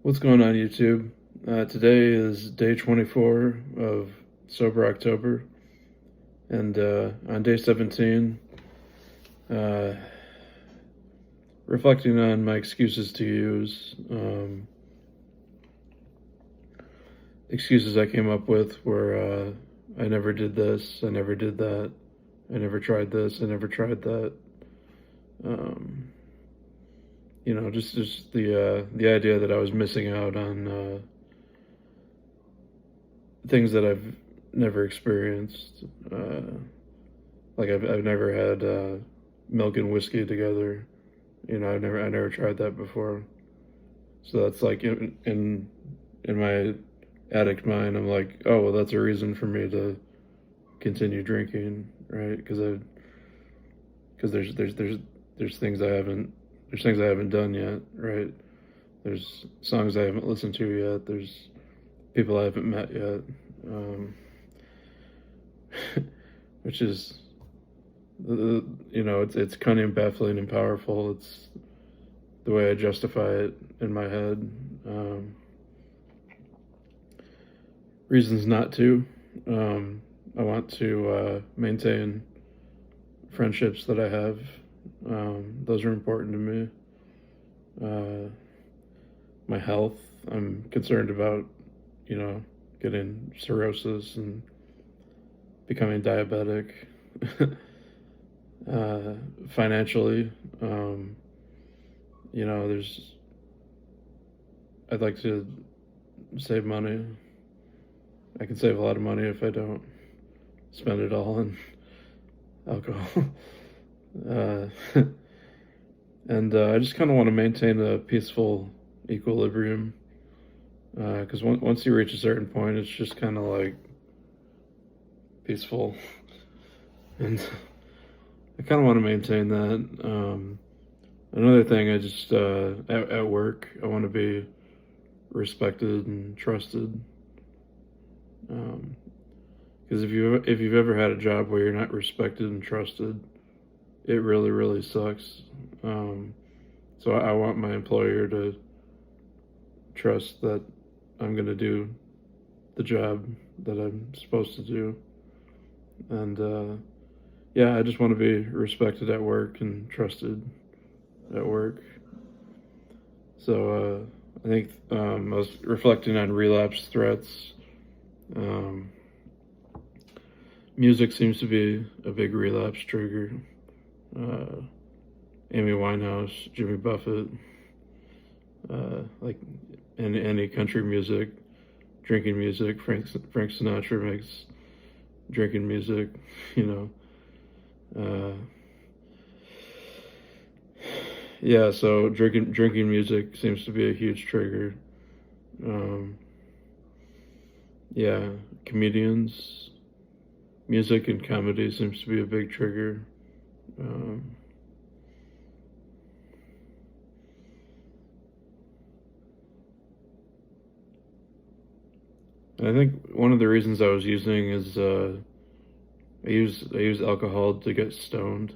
What's going on, YouTube? Today is day 24 of Sober October, and on day 17, uh, reflecting on my excuses to use. Excuses I came up with were I never did this, I never did that, I never tried this, I never tried that. Um, just the idea that I was missing out on things that I've never experienced. Like I've never had milk and whiskey together. I never tried that before. So that's like in my addict mind, I'm like, oh well, that's a reason for me to continue drinking, right? Because there's things I haven't done yet, right? There's songs I haven't listened to yet. There's people I haven't met yet, which is, it's cunning, baffling, and powerful. It's the way I justify it in my head. Reasons not to. I want to maintain friendships that I have. Those are important to me. My health. I'm concerned about, getting cirrhosis and becoming diabetic. Financially, there's. I'd like to save money. I can save a lot of money if I don't spend it all on alcohol. uh, and I just kind of want to maintain a peaceful equilibrium. Because once you reach a certain point, it's just kind of like peaceful, and I kind of want to maintain that. Another thing, I just at work, I want to be respected and trusted. Because if you've ever had a job where you're not respected and trusted, it really really sucks. So I want my employer to trust that I'm gonna do the job that I'm supposed to do, and yeah, I just want to be respected at work and trusted at work. So I think I was reflecting on relapse threats. Um, Music seems to be a big relapse trigger. Uh, Amy Winehouse, Jimmy Buffett, like any country music, drinking music. Frank Sinatra makes drinking music, you know. Yeah, so drinking music seems to be a huge trigger. Um, yeah, comedians, music and comedy seems to be a big trigger. Um, I think one of the reasons I was using is I use alcohol to get stoned.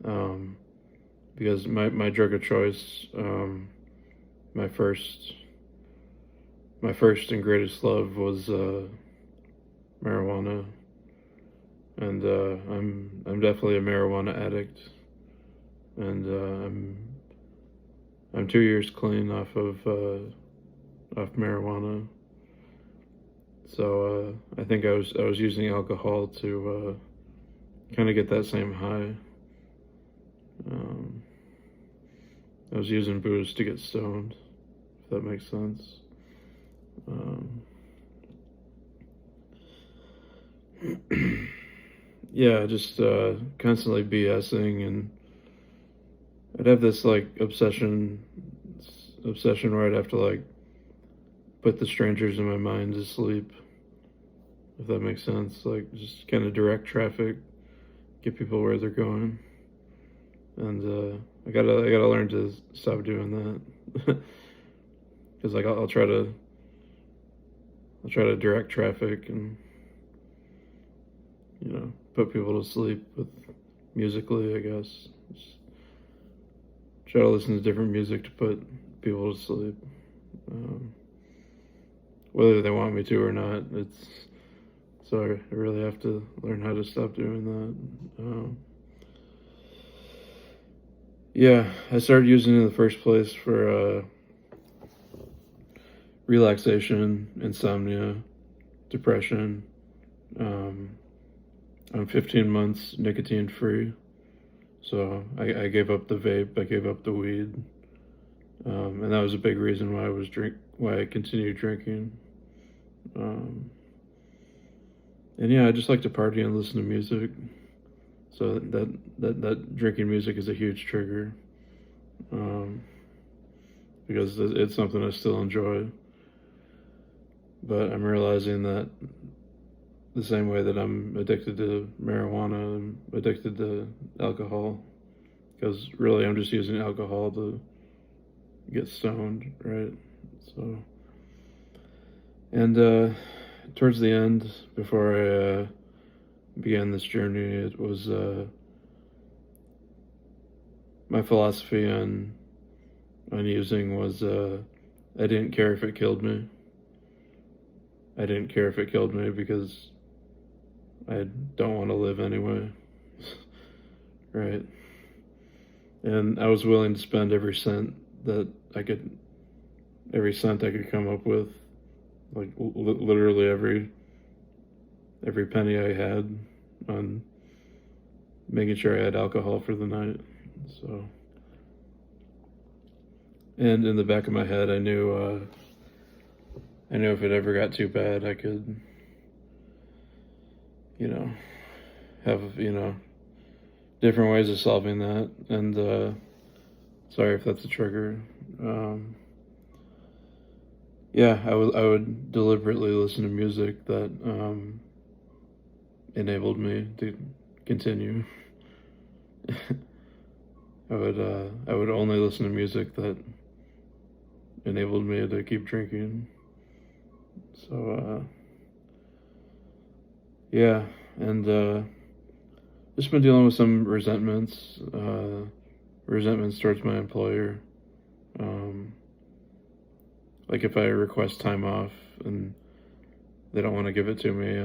Um, because my drug of choice, my first my first and greatest love was marijuana, and I'm definitely a marijuana addict, and I'm 2 years clean off marijuana. So I think I was using alcohol to kind of get that same high. Um, I was using booze to get stoned, if that makes sense. Um, yeah, just constantly BSing, and I'd have this like obsession where I'd have to like put the strangers in my mind to sleep, if that makes sense. Like just kind of direct traffic, get people where they're going, and I gotta learn to stop doing that. Because like I'll try to direct traffic and put people to sleep with musically, I guess. Just try to listen to different music to put people to sleep. um, whether they want me to or not. So I really have to learn how to stop doing that. Yeah, I started using it in the first place for relaxation, insomnia, depression. I'm 15 months nicotine free, so I gave up the vape, I gave up the weed, and that was a big reason why I continued drinking. Um, and yeah, I just like to party and listen to music, so that drinking music is a huge trigger, um, because it's something I still enjoy. But I'm realizing that the same way that I'm addicted to marijuana, I'm addicted to alcohol, because really I'm just using alcohol to get stoned, right? So, and towards the end, before I began this journey, it was my philosophy on using was I didn't care if it killed me. I didn't care if it killed me because I don't want to live anyway. Right? And I was willing to spend every cent I could come up with, like literally every penny I had, on making sure I had alcohol for the night. So, and in the back of my head, I knew if it ever got too bad, I could, have, different ways of solving that. And sorry if that's a trigger. Yeah, I would deliberately listen to music that enabled me to continue. I would only listen to music that enabled me to keep drinking. So yeah, and just been dealing with some resentments towards my employer. Like if I request time off and they don't want to give it to me,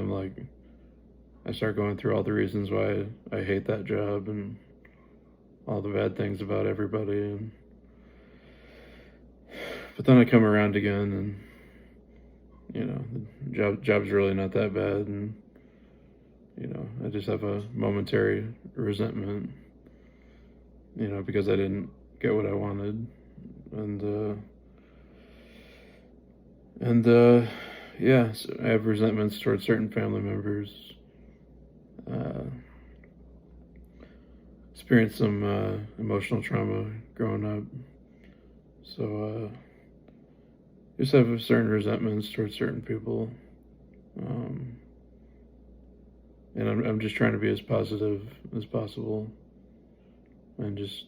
I start going through all the reasons why I hate that job and all the bad things about everybody. But then I come around again, and the job's really not that bad, and I just have a momentary resentment, because I didn't get what I wanted, and yeah, so I have resentments towards certain family members. Experienced some emotional trauma growing up, so just have certain resentments towards certain people, and I'm just trying to be as positive as possible, and just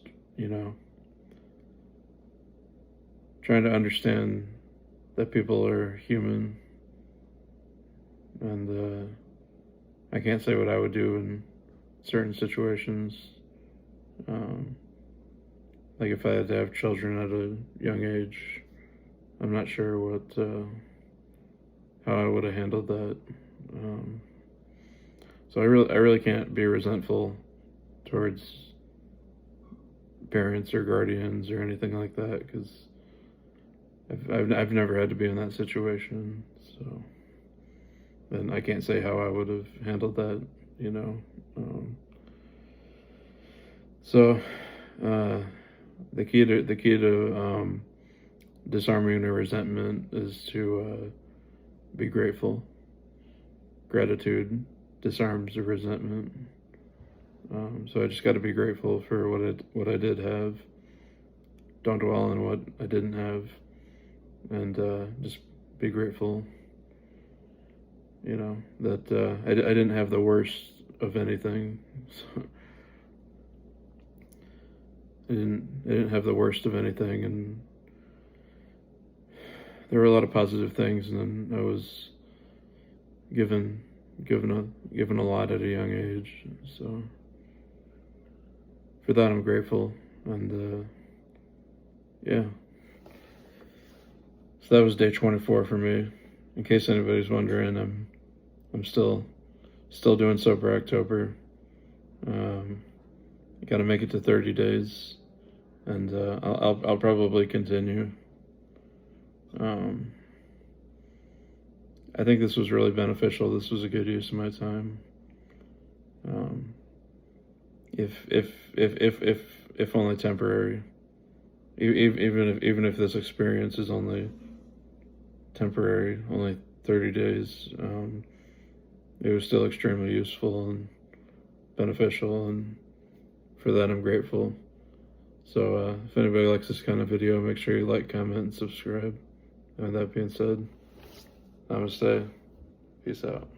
trying to understand that people are human, and I can't say what I would do in certain situations. Like if I had to have children at a young age, I'm not sure how I would have handled that. So I really can't be resentful towards parents or guardians or anything like that, because I've never had to be in that situation. So, and I can't say how I would have handled that. So the key to disarming a resentment is to be grateful. Gratitude disarms the resentment. So I just got to be grateful for what I did have. Don't dwell on what I didn't have, and just be grateful. That I didn't have the worst of anything. So I didn't have the worst of anything, and there were a lot of positive things, and then I was given a lot at a young age. So for that, I'm grateful, and yeah. So that was day 24 for me. In case anybody's wondering, I'm still doing sober October. Got to make it to 30 days, and I'll probably continue. I think this was really beneficial. This was a good use of my time. If only temporary. Even if this experience is only temporary, only 30 days, it was still extremely useful and beneficial, and for that I'm grateful. So if anybody likes this kind of video, make sure you like, comment, and subscribe. And with that being said, namaste. Peace out.